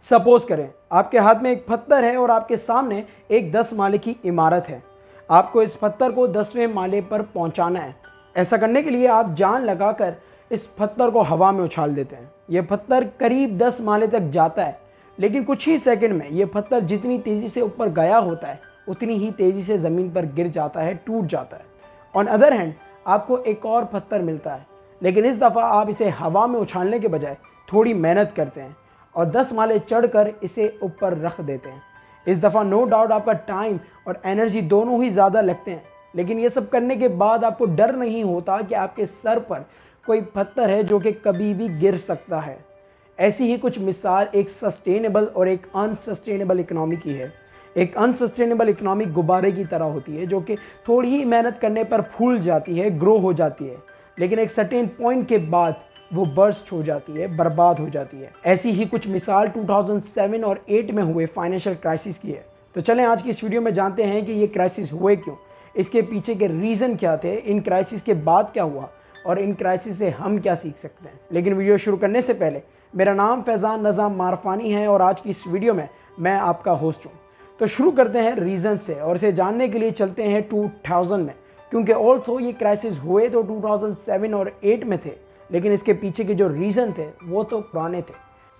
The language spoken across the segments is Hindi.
सपोज करें आपके हाथ में एक पत्थर है और आपके सामने एक 10 माले की इमारत है। आपको इस पत्थर को 10वें माले पर पहुंचाना है। ऐसा करने के लिए आप जान लगाकर इस पत्थर को हवा में उछाल देते हैं। यह पत्थर करीब 10 माले तक जाता है, लेकिन कुछ ही सेकंड में यह पत्थर जितनी तेज़ी से ऊपर गया होता है उतनी ही तेज़ी से ज़मीन पर गिर जाता है, टूट जाता है। ऑन अदर हैंड आपको एक और पत्थर मिलता है, लेकिन इस दफ़ा आप इसे हवा में उछालने के बजाय थोड़ी मेहनत करते हैं और 10 माले चढ़कर इसे ऊपर रख देते हैं। इस दफ़ा नो डाउट आपका टाइम और एनर्जी दोनों ही ज़्यादा लगते हैं, लेकिन ये सब करने के बाद आपको डर नहीं होता कि आपके सर पर कोई पत्थर है जो कि कभी भी गिर सकता है। ऐसी ही कुछ मिसाल एक सस्टेनेबल और एक अनसस्टेनेबल इकनॉमी की है। एक अनसस्टेनेबल इकनॉमी गुब्बारे की तरह होती है जो कि थोड़ी ही मेहनत करने पर फूल जाती है, ग्रो हो जाती है, लेकिन एक सर्टेन पॉइंट के बाद वो बर्स्ट हो जाती है, बर्बाद हो जाती है। ऐसी ही कुछ मिसाल 2007 और 8 में हुए फाइनेंशियल क्राइसिस की है। तो चलें आज की इस वीडियो में जानते हैं कि ये क्राइसिस हुए क्यों, इसके पीछे के रीज़न क्या थे, इन क्राइसिस के बाद क्या हुआ और इन क्राइसिस से हम क्या सीख सकते हैं। लेकिन वीडियो शुरू करने से पहले मेरा नाम फैज़ान नज़ाम मारफानी है और आज की इस वीडियो में मैं आपका होस्ट हूँ। तो शुरू करते हैं रीज़न से और इसे जानने के लिए चलते हैं 2000 में, क्योंकि ऑल्सो ये क्राइसिस हुए तो 2007 और 8 में थे, लेकिन इसके पीछे के जो रीज़न थे वो तो पुराने थे।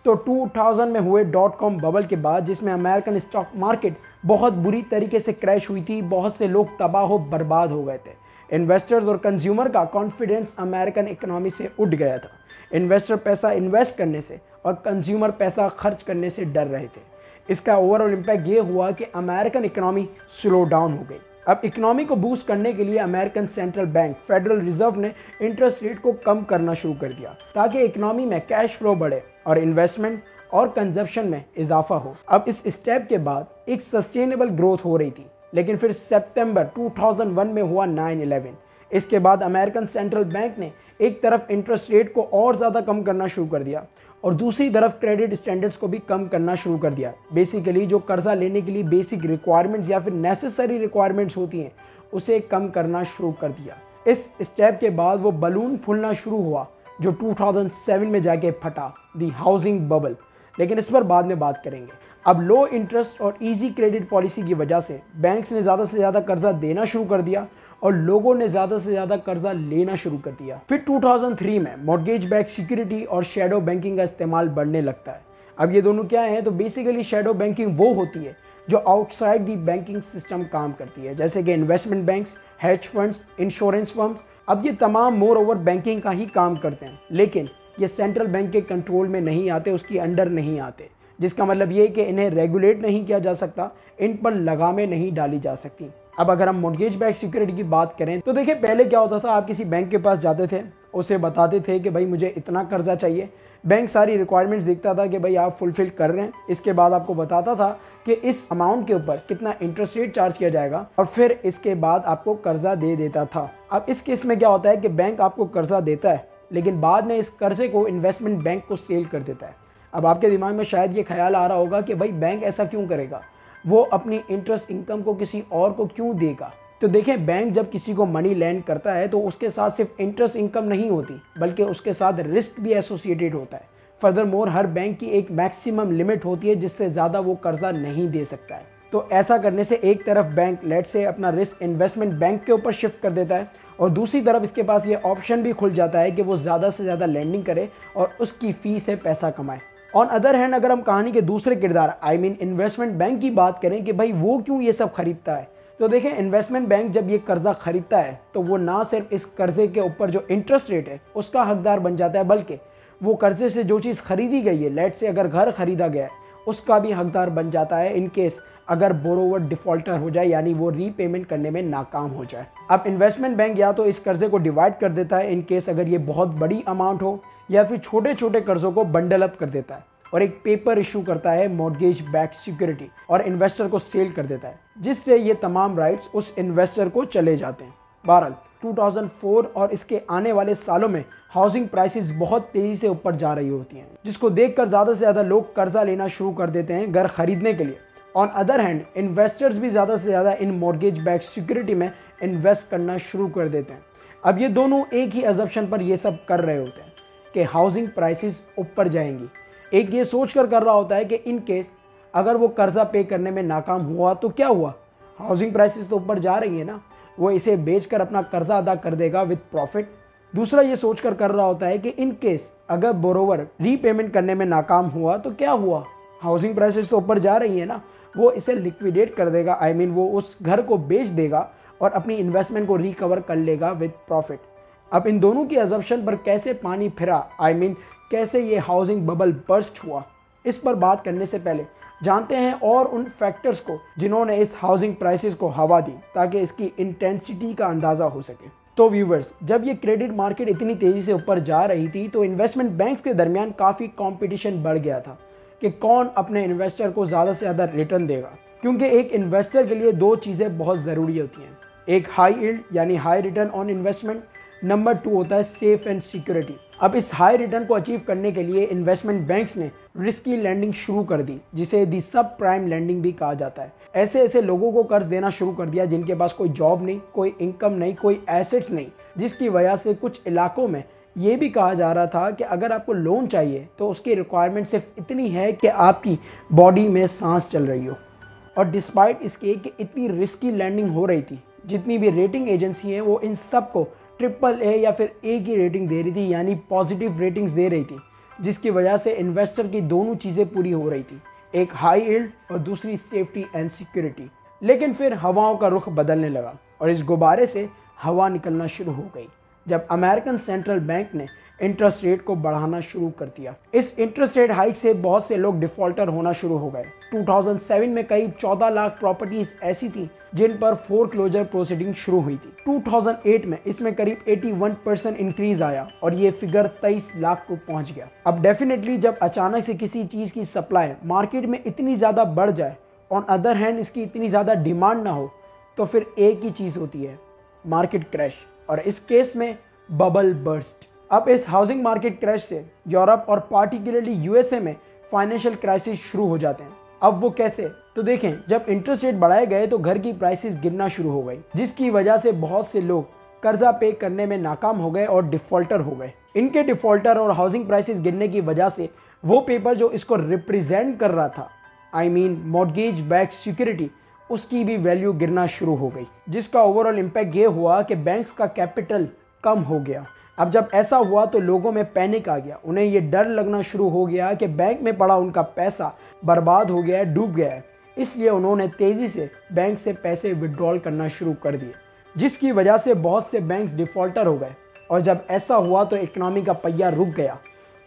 तो 2000 में हुए .com बबल के बाद, जिसमें अमेरिकन स्टॉक मार्केट बहुत बुरी तरीके से क्रैश हुई थी, बहुत से लोग तबाह हो बर्बाद हो गए थे। इन्वेस्टर्स और कंज्यूमर का कॉन्फिडेंस अमेरिकन इकनॉमी से उठ गया था। इन्वेस्टर पैसा इन्वेस्ट करने से और कंज्यूमर पैसा खर्च करने से डर रहे थे। इसका ओवरऑल इम्पैक्ट ये हुआ कि अमेरिकन इकनॉमी स्लो डाउन हो गई। अब इकनॉमी को बूस्ट करने के लिए American central bank federal reserve ने इंटरेस्ट रेट को कम करना शुरू कर दिया ताकि इकनॉमी में कैश फ्लो बढ़े और इन्वेस्टमेंट और कंजप्शन में इजाफा हो। अब इस स्टेप के बाद एक सस्टेनेबल ग्रोथ हो रही थी, लेकिन फिर सितंबर 2001 में हुआ 9/11। इसके बाद अमेरिकन सेंट्रल बैंक ने एक तरफ इंटरेस्ट रेट को और ज़्यादा कम करना शुरू कर दिया और दूसरी तरफ क्रेडिट स्टैंडर्ड्स को भी कम करना शुरू कर दिया। बेसिकली जो कर्जा लेने के लिए बेसिक रिक्वायरमेंट्स या फिर नेसेसरी रिक्वायरमेंट्स होती हैं उसे कम करना शुरू कर दिया। इस स्टेप के बाद वो बलून फूलना शुरू हुआ जो 2007 में जाके फटा, दी हाउसिंग बबल। लेकिन इस पर बाद में बात करेंगे। अब लो इंटरेस्ट और इजी क्रेडिट पॉलिसी की वजह से बैंक्स ने ज़्यादा से ज़्यादा कर्जा देना शुरू कर दिया और लोगों ने ज़्यादा से ज़्यादा कर्जा लेना शुरू कर दिया। फिर 2003 में मॉर्गेज बैक सिक्योरिटी और शेडो बैंकिंग का इस्तेमाल बढ़ने लगता है। अब ये दोनों क्या हैं? तो बेसिकली शेडो बैंकिंग वो होती है जो आउटसाइड दी बैंकिंग सिस्टम काम करती है, जैसे कि investment banks, hedge funds, insurance firms. अब ये तमाम मोर ओवर बैंकिंग का ही काम करते हैं, लेकिन ये सेंट्रल बैंक के कंट्रोल में नहीं आते, उसकी अंडर नहीं आते, जिसका मतलब ये है कि इन्हें रेगुलेट नहीं किया जा सकता, इन पर लगामें नहीं डाली जा सकती। अब अगर हम मॉर्गेज बैक सिक्योरिटी की बात करें तो देखिए पहले क्या होता था, आप किसी बैंक के पास जाते थे, उसे बताते थे कि भाई मुझे इतना कर्जा चाहिए। बैंक सारी रिक्वायरमेंट्स देखता था कि भाई आप फुलफिल कर रहे हैं। इसके बाद आपको बताता था कि इस अमाउंट के ऊपर कितना इंटरेस्ट रेट चार्ज किया जाएगा और फिर इसके बाद आपको कर्जा दे देता था। अब इस केस में क्या होता है कि बैंक आपको कर्जा देता है, लेकिन बाद में इस कर्जे को इन्वेस्टमेंट बैंक को सेल कर देता है। अब आपके दिमाग में शायद ये ख्याल आ रहा होगा कि भाई बैंक ऐसा क्यों करेगा, वो अपनी इंटरेस्ट इनकम को किसी और को क्यों देगा। तो देखें, बैंक जब किसी को मनी लैंड करता है तो उसके साथ सिर्फ इंटरेस्ट इनकम नहीं होती, बल्कि उसके साथ रिस्क भी एसोसिएटेड होता है। फर्दर मोर हर बैंक की एक मैक्सिमम लिमिट होती है जिससे ज़्यादा वो कर्जा नहीं दे सकता है। तो ऐसा करने से एक तरफ बैंक लेट से अपना रिस्क इन्वेस्टमेंट बैंक के ऊपर शिफ्ट कर देता है और दूसरी तरफ इसके पास ये ऑप्शन भी खुल जाता है कि वो ज़्यादा से ज़्यादा लैंडिंग करे और उसकी फ़ी से पैसा कमाए। ऑन अदर हैंड अगर हम कहानी के दूसरे किरदार इन्वेस्टमेंट बैंक की बात करें कि भाई वो क्यों ये सब खरीदता है, तो देखें इन्वेस्टमेंट बैंक जब ये कर्जा खरीदता है तो वो ना सिर्फ इस कर्जे के ऊपर जो इंटरेस्ट रेट है उसका हकदार बन जाता है, बल्कि वो कर्जे से जो चीज़ खरीदी गई है, लेट से अगर घर खरीदा गया है, उसका भी हकदार बन जाता है इन केस अगर बोरोवर डिफॉल्टर हो जाए, यानी वो रीपेमेंट करने में नाकाम हो जाए। अब इन्वेस्टमेंट बैंक या तो इस कर्जे को डिवाइड कर देता है इन केस अगर ये बहुत बड़ी अमाउंट हो, या फिर छोटे छोटे कर्जों को बंडल अप कर देता है और एक पेपर इशू करता है मॉर्गेज बैक सिक्योरिटी और इन्वेस्टर को सेल कर देता है, जिससे ये तमाम राइट्स उस इन्वेस्टर को चले जाते हैं। बहरहाल 2004 और इसके आने वाले सालों में हाउसिंग प्राइसेस बहुत तेज़ी से ऊपर जा रही होती हैं, जिसको देखकर ज़्यादा से ज़्यादा लोग कर्जा लेना शुरू कर देते हैं घर खरीदने के लिए। ऑन अदर हैंड इन्वेस्टर्स भी ज़्यादा से ज़्यादा इन मॉर्गेज बैक सिक्योरिटी में इन्वेस्ट करना शुरू कर देते हैं। अब ये दोनों एक ही अजम्पशन पर ये सब कर रहे होते हैं कि हाउसिंग प्राइसेस ऊपर जाएंगी, एक ये सोच कर रहा होता है कि इन केस अगर वो कर्जा पे करने में नाकाम हुआ तो क्या हुआ, हाउसिंग प्राइसेस तो ऊपर जा रही है ना, वो इसे बेचकर अपना कर्जा अदा कर देगा विद प्रॉफिट। दूसरा ये सोच कर रहा होता है कि इन केस अगर बोरोवर रीपेमेंट करने में नाकाम हुआ तो क्या हुआ, हाउसिंग प्राइसेस तो ऊपर जा रही है ना, वो इसे लिक्विडेट कर देगा, वो उस घर को बेच देगा और अपनी इन्वेस्टमेंट को रिकवर कर लेगा विद प्रॉफिट। अब इन दोनों की अजम्पशन पर कैसे पानी फिरा, कैसे ये हाउसिंग बबल बर्स्ट हुआ, इस पर बात करने से पहले जानते हैं और उन फैक्टर्स को जिन्होंने इस हाउसिंग प्राइसेस को हवा दी, ताकि इसकी इंटेंसिटी का अंदाज़ा हो सके। तो व्यूवर्स, जब ये क्रेडिट मार्केट इतनी तेज़ी से ऊपर जा रही थी तो इन्वेस्टमेंट बैंक्स के दरमियान काफ़ी कंपटीशन बढ़ गया था कि कौन अपने इन्वेस्टर को ज़्यादा से ज़्यादा रिटर्न देगा, क्योंकि एक इन्वेस्टर के लिए दो चीज़ें बहुत ज़रूरी होती हैं, एक हाई यील्ड यानी high return on investment, number 2 होता है सेफ एंड सिक्योरिटी। अब इस हाई रिटर्न को अचीव करने के लिए इन्वेस्टमेंट बैंक्स ने रिस्की लैंडिंग शुरू कर दी, जिसे दी सब प्राइम लैंडिंग भी कहा जाता है। ऐसे लोगों को कर्ज देना शुरू कर दिया जिनके पास कोई जॉब नहीं, कोई इनकम नहीं, कोई एसेट्स नहीं, जिसकी वजह से कुछ इलाकों में ये भी कहा जा रहा था कि अगर आपको लोन चाहिए तो उसकी रिक्वायरमेंट सिर्फ इतनी है कि आपकी बॉडी में सांस चल रही हो। और डिस्पाइट इसके कि इतनी रिस्की लैंडिंग हो रही थी, जितनी भी रेटिंग एजेंसी हैं वो इन सब को AAA या फिर A की रेटिंग दे रही थी, यानी पॉजिटिव रेटिंग्स दे रही थी, जिसकी वजह से इन्वेस्टर की दोनों चीज़ें पूरी हो रही थी, एक हाई यील्ड और दूसरी सेफ्टी एंड सिक्योरिटी। लेकिन फिर हवाओं का रुख बदलने लगा और इस गुब्बारे से हवा निकलना शुरू हो गई जब अमेरिकन सेंट्रल बैंक ने इंटरेस्ट रेट को बढ़ाना शुरू कर दिया। इस इंटरेस्ट रेट हाइक से बहुत से लोग डिफॉल्टर होना शुरू हो गए। 2007 में करीब 14 लाख प्रॉपर्टीज ऐसी थी जिन पर फोरक्लोजर प्रोसीडिंग शुरू हुई थी। 2008 में इसमें करीब 81% इंक्रीज आया और ये फिगर 23 लाख को पहुंच गया। अब डेफिनेटली जब अचानक से किसी चीज़ की सप्लाई मार्केट में इतनी ज़्यादा बढ़ जाए, ऑन अदर हैंड इसकी इतनी ज़्यादा डिमांड ना हो, तो फिर एक ही चीज़ होती है, मार्केट क्रैश, और इस केस में बबल बर्स्ट। अब इस हाउसिंग मार्केट क्रैश से यूरोप और पार्टिकुलरली यूएसए में फाइनेंशियल क्राइसिस शुरू हो जाते हैं। अब वो कैसे, तो देखें, जब इंटरेस्ट रेट बढ़ाए गए तो घर की प्राइसेस गिरना शुरू हो गई, जिसकी वजह से बहुत से लोग कर्जा पे करने में नाकाम हो गए और डिफॉल्टर हो गए। इनके डिफॉल्टर और हाउसिंग प्राइसेस गिरने की वजह से वो पेपर जो इसको रिप्रेजेंट कर रहा था, मॉर्गेज बैक्ड सिक्योरिटी, उसकी भी वैल्यू गिरना शुरू हो गई, जिसका ओवरऑल इम्पैक्ट ये हुआ कि बैंक्स का कैपिटल कम हो गया। अब जब ऐसा हुआ तो लोगों में पैनिक आ गया, उन्हें ये डर लगना शुरू हो गया कि बैंक में पड़ा उनका पैसा बर्बाद हो गया है, डूब गया है। इसलिए उन्होंने तेज़ी से बैंक से पैसे विड्रॉल करना शुरू कर दिए, जिसकी वजह से बहुत से बैंक्स डिफ़ॉल्टर हो गए। और जब ऐसा हुआ तो इकनॉमी का पहिया रुक गया,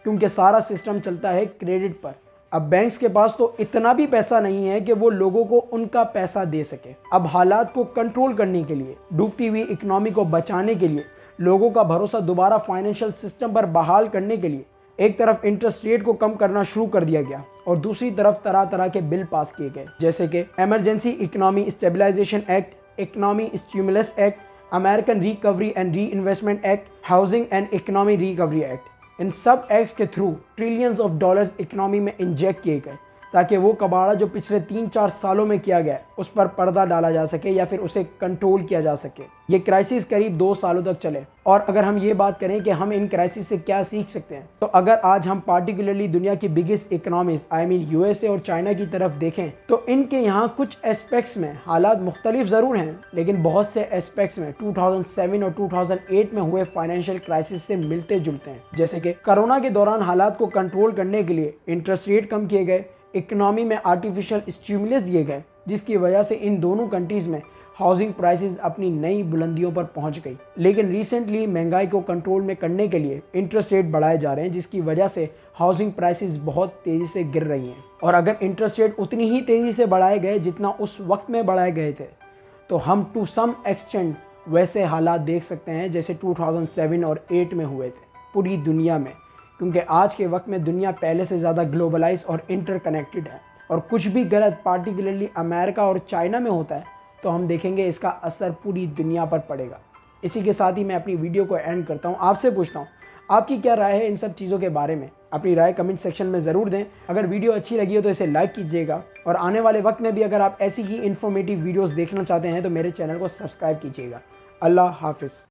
क्योंकि सारा सिस्टम चलता है क्रेडिट पर। अब बैंक्स के पास तो इतना भी पैसा नहीं है कि वो लोगों को उनका पैसा दे सके। अब हालात को कंट्रोल करने के लिए, डूबती हुई इकनॉमी को बचाने के लिए, लोगों का भरोसा दोबारा फाइनेंशियल सिस्टम पर बहाल करने के लिए एक तरफ इंटरेस्ट रेट को कम करना शुरू कर दिया गया और दूसरी तरफ तरह तरह के बिल पास किए गए, जैसे कि emergency economy stabilisation act, economy stimulus act, American recovery and reinvestment act, housing and economy recovery act. इन सब एक्ट्स के through trillions of dollars economy में इंजेक्ट किए गए, ताकि वो कबाड़ा जो पिछले 3-4 सालों में किया गया उस पर पर्दा डाला जा सके या फिर उसे कंट्रोल किया जा सके। ये क्राइसिस करीब 2 सालों तक चले। और अगर हम ये बात करें कि हम इन क्राइसिस से क्या सीख सकते हैं, तो अगर आज हम पार्टिकुलरली दुनिया की बिगेस्ट इकोनॉमीज यूएसए और चाइना की तरफ देखें, तो इनके यहाँ कुछ एस्पेक्ट्स में हालात मुख्तलिफ ज़रूर हैं, लेकिन बहुत से एस्पेक्ट्स में 2007 और 2008 में हुए फाइनेंशियल क्राइसिस से मिलते जुलते हैं। जैसे कि कोरोना के दौरान हालात को कंट्रोल करने के लिए इंटरेस्ट रेट कम किए गए, इकोनॉमी में आर्टिफिशियल स्टिमुलस दिए गए, जिसकी वजह से इन दोनों कंट्रीज़ में हाउसिंग प्राइसेस अपनी नई बुलंदियों पर पहुंच गई। लेकिन रिसेंटली महंगाई को कंट्रोल में करने के लिए इंटरेस्ट रेट बढ़ाए जा रहे हैं, जिसकी वजह से हाउसिंग प्राइसेस बहुत तेज़ी से गिर रही हैं। और अगर इंटरेस्ट रेट उतनी ही तेज़ी से बढ़ाए गए जितना उस वक्त में बढ़ाए गए थे, तो हम टू सम एक्सटेंट वैसे हालात देख सकते हैं जैसे 2007 और 8 में हुए थे पूरी दुनिया में, क्योंकि आज के वक्त में दुनिया पहले से ज़्यादा ग्लोबलाइज और इंटरकनेक्टेड है। और कुछ भी गलत पार्टिकुलरली अमेरिका और चाइना में होता है तो हम देखेंगे इसका असर पूरी दुनिया पर पड़ेगा। इसी के साथ ही मैं अपनी वीडियो को एंड करता हूँ। आपसे पूछता हूँ आपकी क्या राय है इन सब चीज़ों के बारे में। अपनी राय कमेंट सेक्शन में ज़रूर दें। अगर वीडियो अच्छी लगी हो तो इसे लाइक कीजिएगा, और आने वाले वक्त में भी अगर आप ऐसी ही इन्फॉर्मेटिव वीडियोज़ देखना चाहते हैं तो मेरे चैनल को सब्सक्राइब कीजिएगा। अल्लाह हाफिज़।